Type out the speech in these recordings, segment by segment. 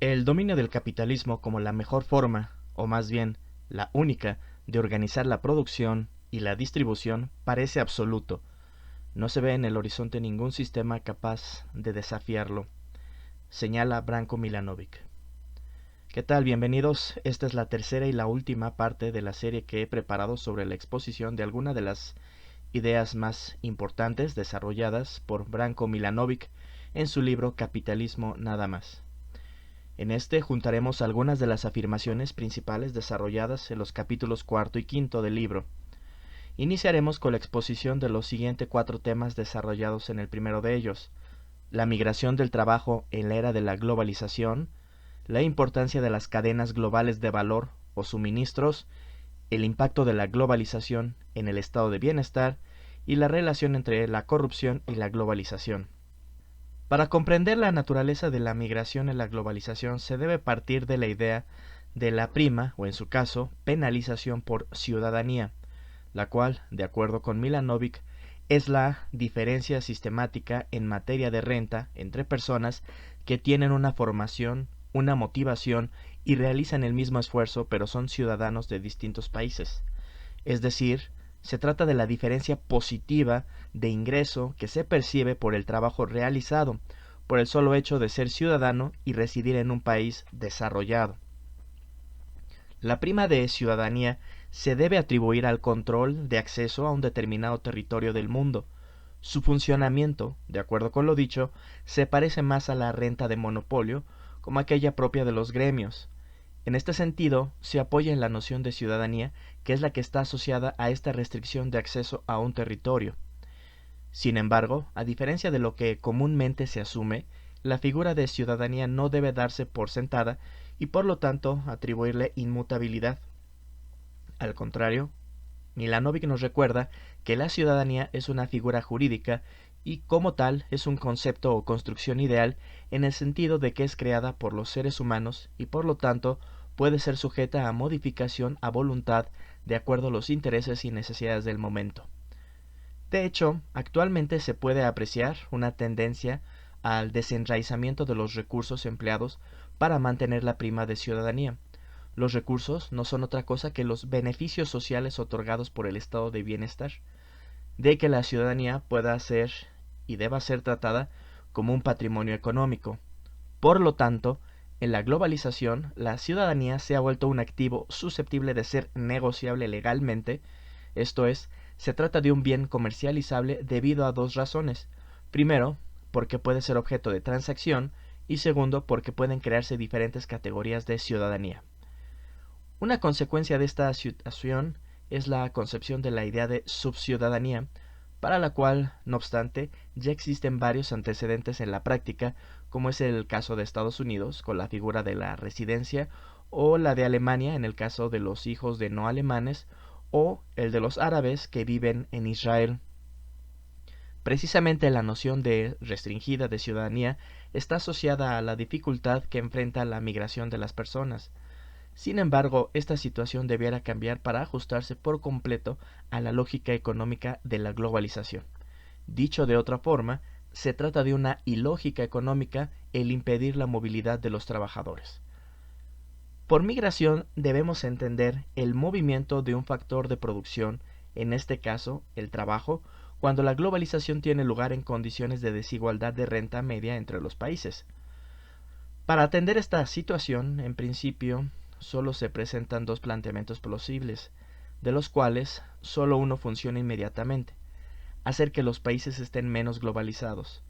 El dominio del capitalismo como la mejor forma, o más bien la única, de organizar la producción y la distribución parece absoluto. No se ve en el horizonte ningún sistema capaz de desafiarlo, señala Branko Milanovic. ¿Qué tal? Bienvenidos. Esta es la tercera y la última parte de la serie que he preparado sobre la exposición de algunas de las ideas más importantes desarrolladas por Branko Milanovic en su libro Capitalismo nada más. En este juntaremos algunas de las afirmaciones principales desarrolladas en los capítulos cuarto y quinto del libro. Iniciaremos con la exposición de los siguientes 4 temas desarrollados en el primero de ellos: la migración del trabajo en la era de la globalización, la importancia de las cadenas globales de valor o suministros, el impacto de la globalización en el estado de bienestar y la relación entre la corrupción y la globalización. Para comprender la naturaleza de la migración en la globalización se debe partir de la idea de la prima, o en su caso, penalización por ciudadanía, la cual, de acuerdo con Milanovic, es la diferencia sistemática en materia de renta entre personas que tienen una formación, una motivación y realizan el mismo esfuerzo pero son ciudadanos de distintos países. Es decir, se trata de la diferencia positiva de ingreso que se percibe por el trabajo realizado, por el solo hecho de ser ciudadano y residir en un país desarrollado. La prima de ciudadanía se debe atribuir al control de acceso a un determinado territorio del mundo. Su funcionamiento, de acuerdo con lo dicho, se parece más a la renta de monopolio, como aquella propia de los gremios. En este sentido, se apoya en la noción de ciudadanía, que es la que está asociada a esta restricción de acceso a un territorio. Sin embargo, a diferencia de lo que comúnmente se asume, la figura de ciudadanía no debe darse por sentada y por lo tanto atribuirle inmutabilidad. Al contrario, Milanovic nos recuerda que la ciudadanía es una figura jurídica y como tal es un concepto o construcción ideal en el sentido de que es creada por los seres humanos y por lo tanto puede ser sujeta a modificación a voluntad de acuerdo a los intereses y necesidades del momento. De hecho, actualmente se puede apreciar una tendencia al desenraizamiento de los recursos empleados para mantener la prima de ciudadanía. Los recursos no son otra cosa que los beneficios sociales otorgados por el estado de bienestar, de que la ciudadanía pueda ser y deba ser tratada como un patrimonio económico. Por lo tanto, en la globalización, la ciudadanía se ha vuelto un activo susceptible de ser negociable legalmente, esto es, se trata de un bien comercializable debido a 2 razones. Primero, porque puede ser objeto de transacción, y segundo, porque pueden crearse diferentes categorías de ciudadanía. Una consecuencia de esta situación es la concepción de la idea de subciudadanía, para la cual, no obstante, ya existen varios antecedentes en la práctica, como es el caso de Estados Unidos, con la figura de la residencia, o la de Alemania en el caso de los hijos de no alemanes, o el de los árabes que viven en Israel. Precisamente la noción de restringida de ciudadanía está asociada a la dificultad que enfrenta la migración de las personas. Sin embargo, esta situación debiera cambiar para ajustarse por completo a la lógica económica de la globalización. Dicho de otra forma, se trata de una ilógica económica el impedir la movilidad de los trabajadores. Por migración debemos entender el movimiento de un factor de producción, en este caso el trabajo, cuando la globalización tiene lugar en condiciones de desigualdad de renta media entre los países. Para atender esta situación, en principio, solo se presentan 2 planteamientos posibles, de los cuales solo uno funciona inmediatamente: hacer que los países estén menos globalizados,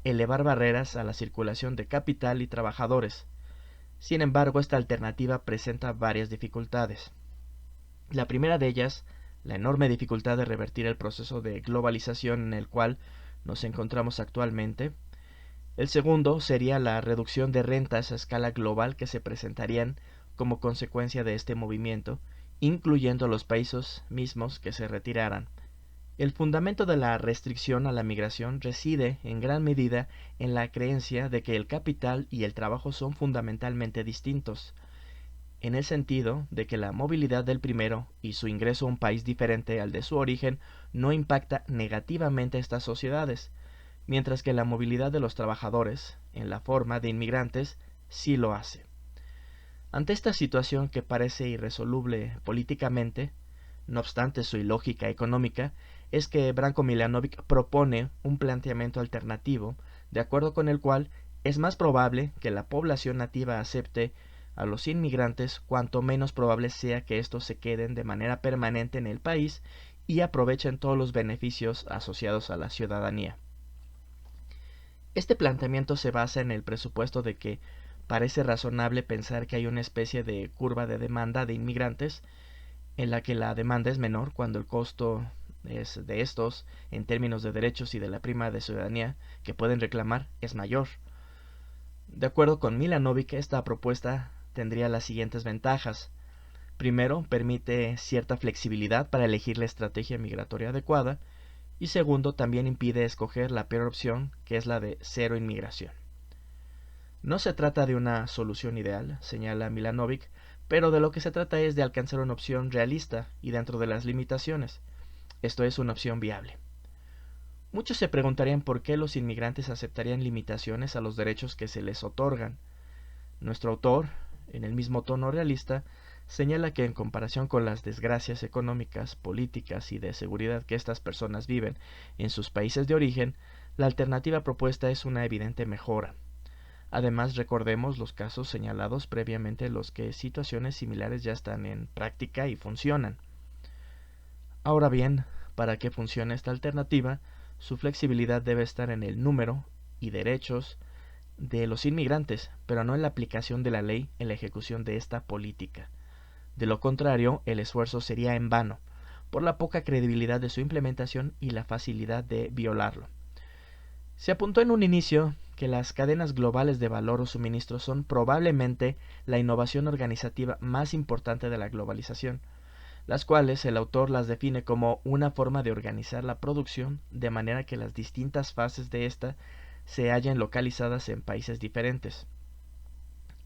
elevar barreras a la circulación de capital y trabajadores. Sin embargo, esta alternativa presenta varias dificultades. La primera de ellas, la enorme dificultad de revertir el proceso de globalización en el cual nos encontramos actualmente. El segundo sería la reducción de rentas a escala global que se presentarían como consecuencia de este movimiento, incluyendo los países mismos que se retiraran. El fundamento de la restricción a la migración reside en gran medida en la creencia de que el capital y el trabajo son fundamentalmente distintos, en el sentido de que la movilidad del primero y su ingreso a un país diferente al de su origen no impacta negativamente a estas sociedades, mientras que la movilidad de los trabajadores, en la forma de inmigrantes, sí lo hace. Ante esta situación que parece irresoluble políticamente, no obstante su ilógica económica, es que Branko Milanovic propone un planteamiento alternativo, de acuerdo con el cual es más probable que la población nativa acepte a los inmigrantes cuanto menos probable sea que estos se queden de manera permanente en el país y aprovechen todos los beneficios asociados a la ciudadanía. Este planteamiento se basa en el presupuesto de que parece razonable pensar que hay una especie de curva de demanda de inmigrantes en la que la demanda es menor cuando el costo es de estos en términos de derechos y de la prima de ciudadanía que pueden reclamar es mayor. De acuerdo con Milanovic, esta propuesta tendría las siguientes ventajas. Primero, permite cierta flexibilidad para elegir la estrategia migratoria adecuada, y segundo, también impide escoger la peor opción, que es la de cero inmigración. No se trata de una solución ideal, señala Milanovic, pero de lo que se trata es de alcanzar una opción realista y dentro de las limitaciones. Esto es una opción viable. Muchos se preguntarían por qué los inmigrantes aceptarían limitaciones a los derechos que se les otorgan. Nuestro autor, en el mismo tono realista, señala que en comparación con las desgracias económicas, políticas y de seguridad que estas personas viven en sus países de origen, la alternativa propuesta es una evidente mejora. Además, recordemos los casos señalados previamente en los que situaciones similares ya están en práctica y funcionan. Ahora bien, para que funcione esta alternativa, su flexibilidad debe estar en el número y derechos de los inmigrantes, pero no en la aplicación de la ley en la ejecución de esta política. De lo contrario, el esfuerzo sería en vano, por la poca credibilidad de su implementación y la facilidad de violarlo. Se apuntó en un inicio que las cadenas globales de valor o suministro son probablemente la innovación organizativa más importante de la globalización, las cuales el autor las define como una forma de organizar la producción de manera que las distintas fases de ésta se hallen localizadas en países diferentes.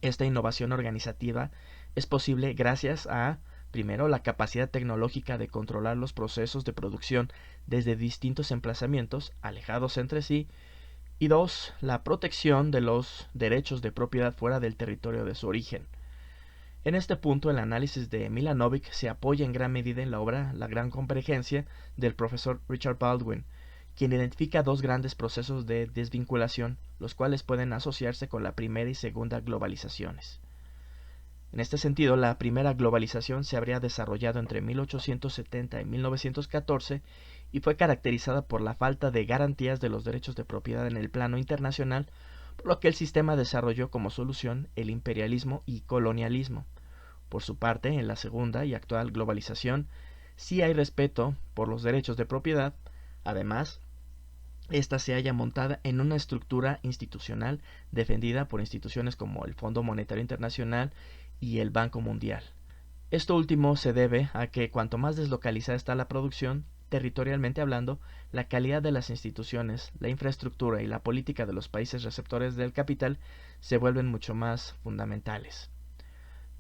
Esta innovación organizativa es posible gracias a, primero, la capacidad tecnológica de controlar los procesos de producción desde distintos emplazamientos, alejados entre sí, y dos, la protección de los derechos de propiedad fuera del territorio de su origen. En este punto, el análisis de Milanovic se apoya en gran medida en la obra La Gran Convergencia del profesor Richard Baldwin, quien identifica dos grandes procesos de desvinculación, los cuales pueden asociarse con la primera y segunda globalizaciones. En este sentido, la primera globalización se habría desarrollado entre 1870 y 1914 y fue caracterizada por la falta de garantías de los derechos de propiedad en el plano internacional, por lo que el sistema desarrolló como solución el imperialismo y colonialismo. Por su parte, en la segunda y actual globalización, sí hay respeto por los derechos de propiedad. Además, esta se halla montada en una estructura institucional defendida por instituciones como el Fondo Monetario Internacional y el Banco Mundial. Esto último se debe a que cuanto más deslocalizada está la producción, territorialmente hablando, la calidad de las instituciones, la infraestructura y la política de los países receptores del capital se vuelven mucho más fundamentales.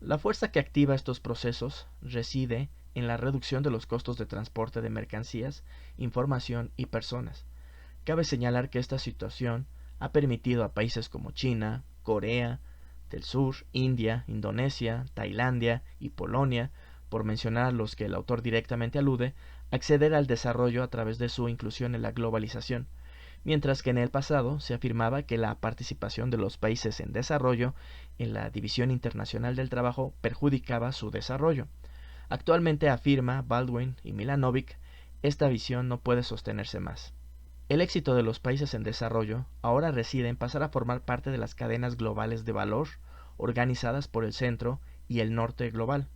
La fuerza que activa estos procesos reside en la reducción de los costos de transporte de mercancías, información y personas. Cabe señalar que esta situación ha permitido a países como China, Corea del Sur, India, Indonesia, Tailandia y Polonia, por mencionar a los que el autor directamente alude, acceder al desarrollo a través de su inclusión en la globalización, mientras que en el pasado se afirmaba que la participación de los países en desarrollo en la División Internacional del Trabajo perjudicaba su desarrollo. Actualmente, afirma Baldwin y Milanovic, esta visión no puede sostenerse más. El éxito de los países en desarrollo ahora reside en pasar a formar parte de las cadenas globales de valor organizadas por el centro y el norte global.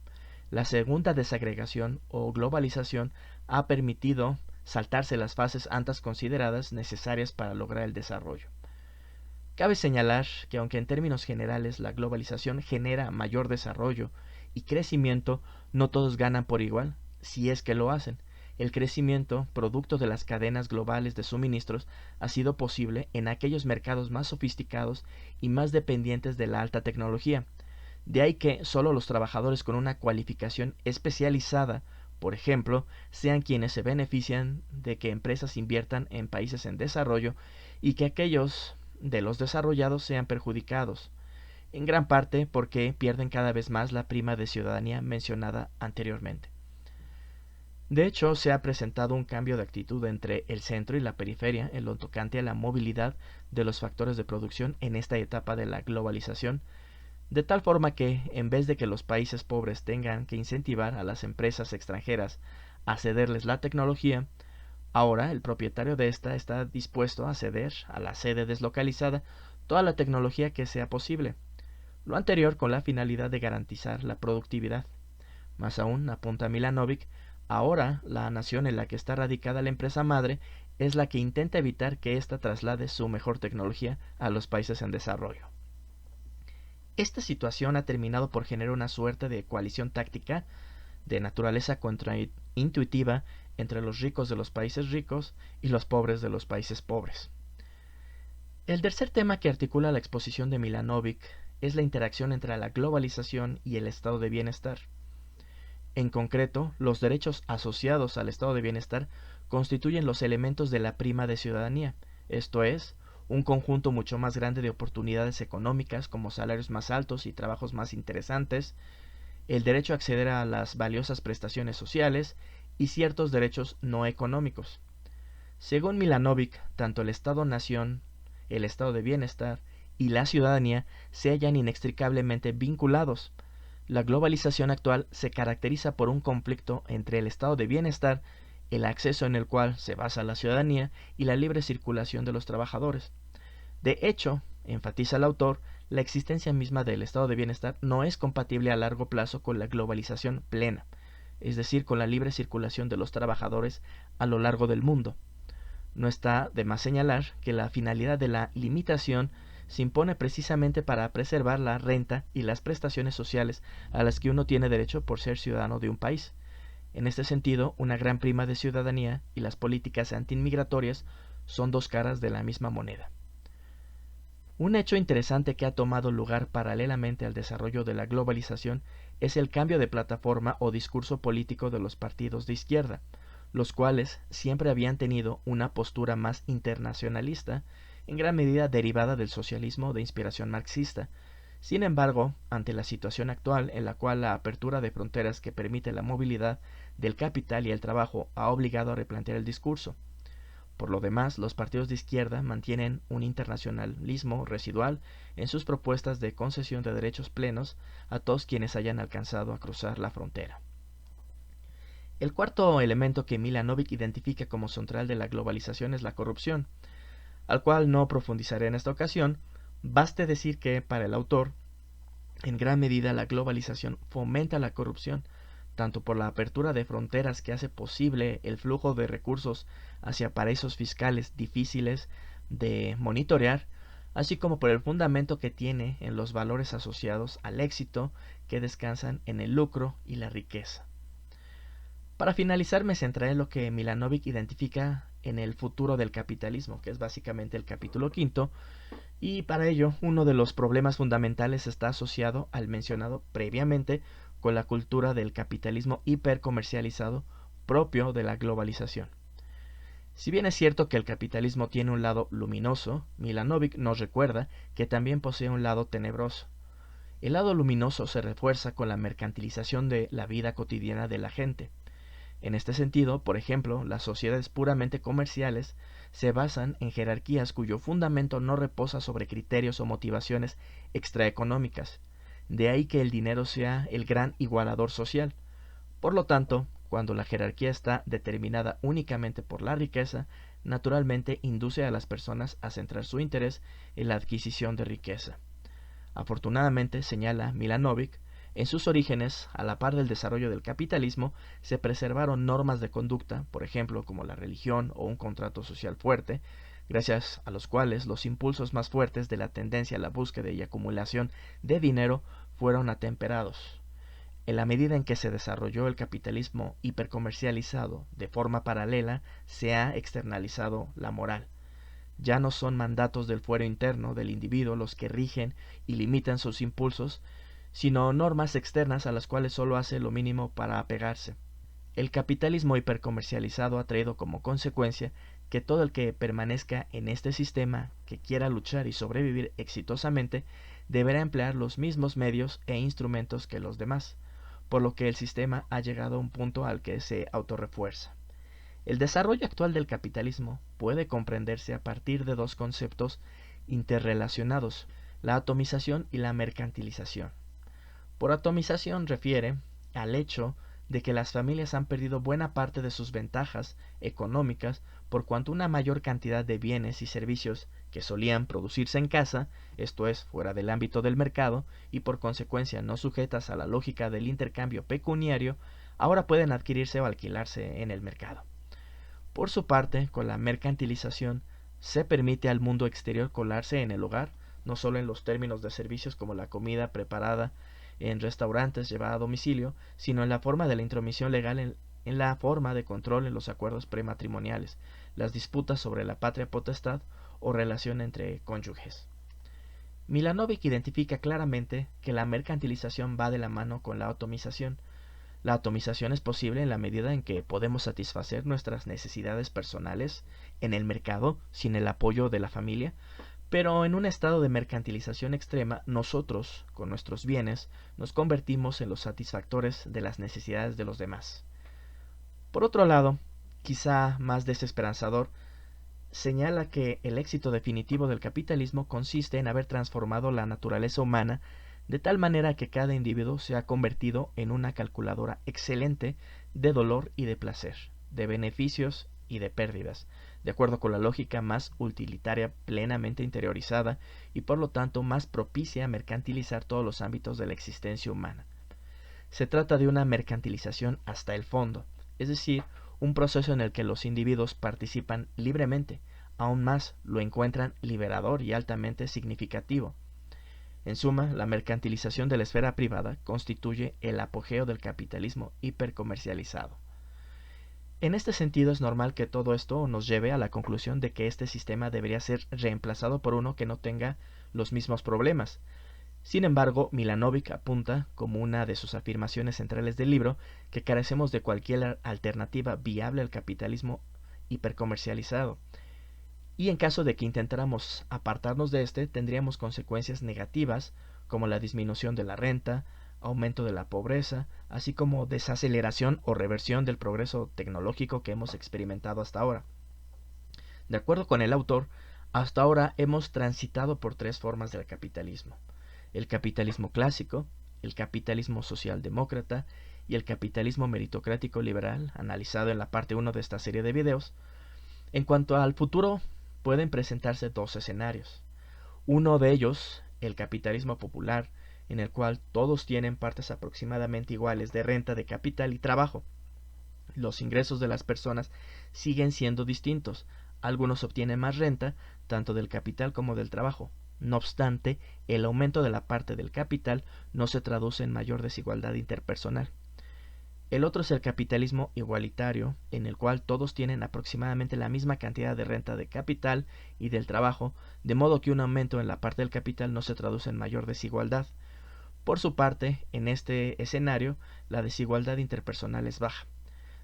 La segunda desagregación o globalización ha permitido saltarse las fases antes consideradas necesarias para lograr el desarrollo. Cabe señalar que aunque en términos generales la globalización genera mayor desarrollo y crecimiento, no todos ganan por igual, si es que lo hacen. El crecimiento, producto de las cadenas globales de suministros, ha sido posible en aquellos mercados más sofisticados y más dependientes de la alta tecnología. De ahí que solo los trabajadores con una cualificación especializada, por ejemplo, sean quienes se benefician de que empresas inviertan en países en desarrollo y que aquellos de los desarrollados sean perjudicados. en gran parte porque pierden cada vez más la prima de ciudadanía mencionada anteriormente. De hecho, se ha presentado un cambio de actitud entre el centro y la periferia en lo tocante a la movilidad de los factores de producción en esta etapa de la globalización, de tal forma que, en vez de que los países pobres tengan que incentivar a las empresas extranjeras a cederles la tecnología, ahora el propietario de esta está dispuesto a ceder a la sede deslocalizada toda la tecnología que sea posible, lo anterior con la finalidad de garantizar la productividad. Más aún, apunta Milanovic, ahora la nación en la que está radicada la empresa madre es la que intenta evitar que ésta traslade su mejor tecnología a los países en desarrollo. Esta situación ha terminado por generar una suerte de coalición táctica de naturaleza contraintuitiva entre los ricos de los países ricos y los pobres de los países pobres. El tercer tema que articula la exposición de Milanovic es la interacción entre la globalización y el estado de bienestar. En concreto, los derechos asociados al estado de bienestar constituyen los elementos de la prima de ciudadanía, esto es, un conjunto mucho más grande de oportunidades económicas como salarios más altos y trabajos más interesantes, el derecho a acceder a las valiosas prestaciones sociales y ciertos derechos no económicos. Según Milanovic, tanto el Estado-nación, el estado de bienestar y la ciudadanía se hallan inextricablemente vinculados. La globalización actual se caracteriza por un conflicto entre el estado de bienestar, el acceso en el cual se basa la ciudadanía y la libre circulación de los trabajadores. De hecho, enfatiza el autor, la existencia misma del estado de bienestar no es compatible a largo plazo con la globalización plena, es decir, con la libre circulación de los trabajadores a lo largo del mundo. No está de más señalar que la finalidad de la limitación se impone precisamente para preservar la renta y las prestaciones sociales a las que uno tiene derecho por ser ciudadano de un país. En este sentido, una gran prima de ciudadanía y las políticas antiinmigratorias son dos caras de la misma moneda. Un hecho interesante que ha tomado lugar paralelamente al desarrollo de la globalización es el cambio de plataforma o discurso político de los partidos de izquierda, los cuales siempre habían tenido una postura más internacionalista, en gran medida derivada del socialismo de inspiración marxista. Sin embargo, ante la situación actual en la cual la apertura de fronteras que permite la movilidad del capital y el trabajo ha obligado a replantear el discurso. Por lo demás, los partidos de izquierda mantienen un internacionalismo residual en sus propuestas de concesión de derechos plenos a todos quienes hayan alcanzado a cruzar la frontera. El cuarto elemento que Milanovic identifica como central de la globalización es la corrupción, al cual no profundizaré en esta ocasión. Baste decir que, para el autor, en gran medida la globalización fomenta la corrupción, tanto por la apertura de fronteras que hace posible el flujo de recursos hacia paraísos fiscales difíciles de monitorear, así como por el fundamento que tiene en los valores asociados al éxito que descansan en el lucro y la riqueza. Para finalizar, me centraré en lo que Milanovic identifica en el futuro del capitalismo, que es básicamente el capítulo quinto, y para ello uno de los problemas fundamentales está asociado al mencionado previamente con la cultura del capitalismo hipercomercializado propio de la globalización. Si bien es cierto que el capitalismo tiene un lado luminoso, Milanovic nos recuerda que también posee un lado tenebroso. El lado luminoso se refuerza con la mercantilización de la vida cotidiana de la gente. En este sentido, por ejemplo, las sociedades puramente comerciales se basan en jerarquías cuyo fundamento no reposa sobre criterios o motivaciones extraeconómicas. De ahí que el dinero sea el gran igualador social. Por lo tanto, cuando la jerarquía está determinada únicamente por la riqueza, naturalmente induce a las personas a centrar su interés en la adquisición de riqueza. Afortunadamente, señala Milanovic, en sus orígenes, a la par del desarrollo del capitalismo, se preservaron normas de conducta, por ejemplo, como la religión o un contrato social fuerte, gracias a los cuales los impulsos más fuertes de la tendencia a la búsqueda y acumulación de dinero fueron atemperados. En la medida en que se desarrolló el capitalismo hipercomercializado de forma paralela, se ha externalizado la moral. Ya no son mandatos del fuero interno del individuo los que rigen y limitan sus impulsos, sino normas externas a las cuales solo hace lo mínimo para apegarse. El capitalismo hipercomercializado ha traído como consecuencia que todo el que permanezca en este sistema, que quiera luchar y sobrevivir exitosamente, deberá emplear los mismos medios e instrumentos que los demás, por lo que el sistema ha llegado a un punto al que se autorrefuerza. El desarrollo actual del capitalismo puede comprenderse a partir de dos conceptos interrelacionados, la atomización y la mercantilización. Por atomización refiere al hecho de que las familias han perdido buena parte de sus ventajas económicas por cuanto una mayor cantidad de bienes y servicios que solían producirse en casa, esto es, fuera del ámbito del mercado, y por consecuencia no sujetas a la lógica del intercambio pecuniario, ahora pueden adquirirse o alquilarse en el mercado. Por su parte, con la mercantilización, se permite al mundo exterior colarse en el hogar, no solo en los términos de servicios como la comida preparada en restaurantes llevada a domicilio, sino en la forma de la intromisión legal en la forma de control en los acuerdos prematrimoniales, las disputas sobre la patria potestad o relación entre cónyuges. Milanovic identifica claramente que la mercantilización va de la mano con la atomización. La atomización es posible en la medida en que podemos satisfacer nuestras necesidades personales en el mercado sin el apoyo de la familia, pero en un estado de mercantilización extrema, nosotros, con nuestros bienes, nos convertimos en los satisfactores de las necesidades de los demás. Por otro lado, quizá más desesperanzador, señala que el éxito definitivo del capitalismo consiste en haber transformado la naturaleza humana de tal manera que cada individuo se ha convertido en una calculadora excelente de dolor y de placer, de beneficios y de pérdidas, de acuerdo con la lógica más utilitaria plenamente interiorizada y por lo tanto más propicia a mercantilizar todos los ámbitos de la existencia humana. Se trata de una mercantilización hasta el fondo, es decir, un proceso en el que los individuos participan libremente, aún más lo encuentran liberador y altamente significativo. En suma, la mercantilización de la esfera privada constituye el apogeo del capitalismo hipercomercializado. En este sentido es normal que todo esto nos lleve a la conclusión de que este sistema debería ser reemplazado por uno que no tenga los mismos problemas. Sin embargo, Milanovic apunta, como una de sus afirmaciones centrales del libro, que carecemos de cualquier alternativa viable al capitalismo hipercomercializado. Y en caso de que intentáramos apartarnos de este, tendríamos consecuencias negativas como la disminución de la renta, aumento de la pobreza, así como desaceleración o reversión del progreso tecnológico que hemos experimentado hasta ahora. De acuerdo con el autor, hasta ahora hemos transitado por tres formas del capitalismo: el capitalismo clásico, el capitalismo socialdemócrata y el capitalismo meritocrático liberal, analizado en la parte 1 de esta serie de videos. En cuanto al futuro, pueden presentarse dos escenarios. Uno de ellos, el capitalismo popular, en el cual todos tienen partes aproximadamente iguales de renta, de capital y trabajo. Los ingresos de las personas siguen siendo distintos. Algunos obtienen más renta, tanto del capital como del trabajo. No obstante, el aumento de la parte del capital no se traduce en mayor desigualdad interpersonal. El otro es el capitalismo igualitario, en el cual todos tienen aproximadamente la misma cantidad de renta de capital y del trabajo, de modo que un aumento en la parte del capital no se traduce en mayor desigualdad. Por su parte, en este escenario, la desigualdad interpersonal es baja.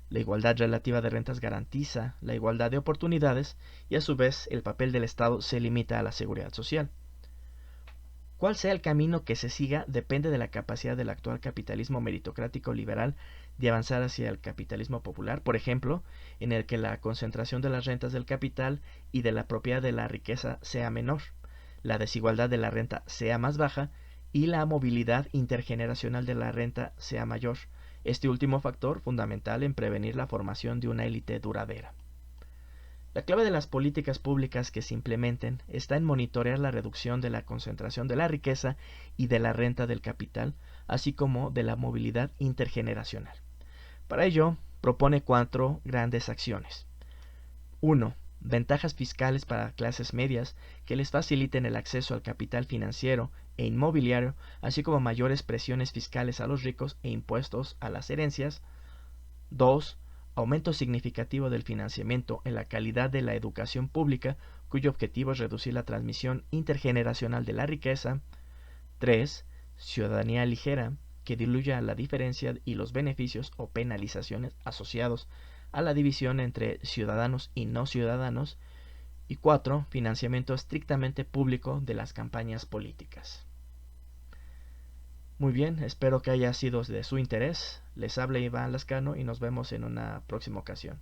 La igualdad relativa de rentas garantiza la igualdad de oportunidades y a su vez el papel del Estado se limita a la seguridad social. Cuál sea el camino que se siga depende de la capacidad del actual capitalismo meritocrático liberal de avanzar hacia el capitalismo popular, por ejemplo, en el que la concentración de las rentas del capital y de la propiedad de la riqueza sea menor, la desigualdad de la renta sea más baja y la movilidad intergeneracional de la renta sea mayor, este último factor fundamental en prevenir la formación de una élite duradera. La clave de las políticas públicas que se implementen está en monitorear la reducción de la concentración de la riqueza y de la renta del capital, así como de la movilidad intergeneracional. Para ello, propone 4 grandes acciones. 1. Ventajas fiscales para clases medias que les faciliten el acceso al capital financiero e inmobiliario, así como mayores presiones fiscales a los ricos e impuestos a las herencias. 2. Aumento significativo del financiamiento en la calidad de la educación pública, cuyo objetivo es reducir la transmisión intergeneracional de la riqueza. 3. Ciudadanía ligera, que diluya la diferencia y los beneficios o penalizaciones asociados a la división entre ciudadanos y no ciudadanos. Y 4. Financiamiento estrictamente público de las campañas políticas. Muy bien, espero que haya sido de su interés. Les habla Iván Lascano y nos vemos en una próxima ocasión.